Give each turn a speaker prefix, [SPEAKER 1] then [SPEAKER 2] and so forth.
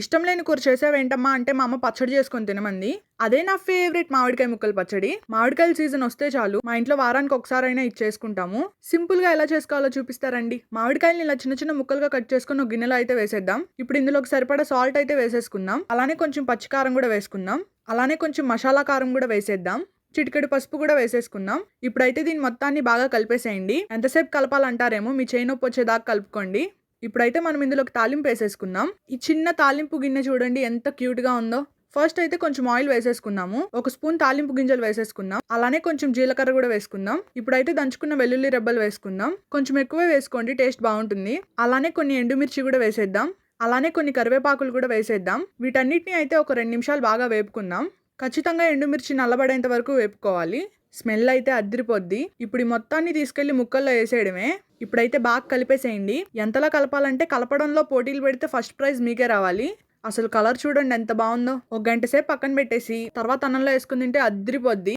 [SPEAKER 1] ఇష్టం లేని కూర చేసావేంటమ్మా అంటే మా అమ్మ పచ్చడి చేసుకొని తినమంది. అదే నా ఫేవరెట్ మామిడికాయ ముక్కల పచ్చడి. మామిడికాయల సీజన్ వస్తే చాలు మా ఇంట్లో వారానికి ఒకసారైనా ఇచ్చేసుకుంటాము. సింపుల్ గా ఎలా చేసుకోవాలో చూపిస్తారండి. మామిడికాయల్ని ఇలా చిన్న చిన్న ముక్కలుగా కట్ చేసుకుని ఒక గిన్నెలో అయితే వేసేద్దాం. ఇప్పుడు ఇందులోకి సరిపడా సాల్ట్ అయితే వేసేసుకుందాం. అలానే కొంచెం పచ్చికారం కూడా వేసుకుందాం. అలానే కొంచెం మసాలా కారం కూడా వేసేద్దాం. చిటికెడు పసుపు కూడా వేసేసుకుందాం. ఇప్పుడైతే దీని మొత్తాన్ని బాగా కలిపేసేయండి. ఎంతసేపు కలపాలంటారేమో, మీ చేయి నొప్పి వచ్చేదాకా కలుపుకోండి. ఇప్పుడైతే మనం ఇందులోకి తాలింపు వేసేసుకుందాం. ఈ చిన్న తాలింపు గిన్నె చూడండి ఎంత క్యూట్ గా ఉందో. ఫస్ట్ అయితే కొంచెం ఆయిల్ వేసేసుకుందాము. ఒక స్పూన్ తాలింపు గింజలు వేసేసుకుందాం. అలానే కొంచెం జీలకర్ర కూడా వేసుకుందాం. ఇప్పుడైతే దంచుకున్న వెల్లుల్లి రెబ్బలు వేసుకుందాం. కొంచెం ఎక్కువే వేసుకోండి, టేస్ట్ బాగుంటుంది. అలానే కొన్ని ఎండుమిర్చి కూడా వేసేద్దాం. అలానే కొన్ని కరివేపాకులు కూడా వేసేద్దాం. వీటన్నిటిని అయితే ఒక 2 నిమిషాలు బాగా వేపుకుందాం. ఖచ్చితంగా ఎండుమిర్చి నల్లబడేంత వరకు వేపుకోవాలి. స్మెల్ అయితే అద్దిరిపోద్ది. ఇప్పుడు ఈ మొత్తాన్ని తీసుకెళ్లి ముక్కల్లో వేసేయడమే. ఇప్పుడైతే బాగా కలిపేసేయండి. ఎంతలా కలపాలంటే కలపడంలో పోటీలు పెడితే ఫస్ట్ ప్రైజ్ మీకే రావాలి. అసలు కలర్ చూడండి ఎంత బాగుందో. ఒక గంట సేపు పక్కన పెట్టేసి తర్వాత అన్నంలో వేసుకుని తింటే అద్దిరిపోద్ది.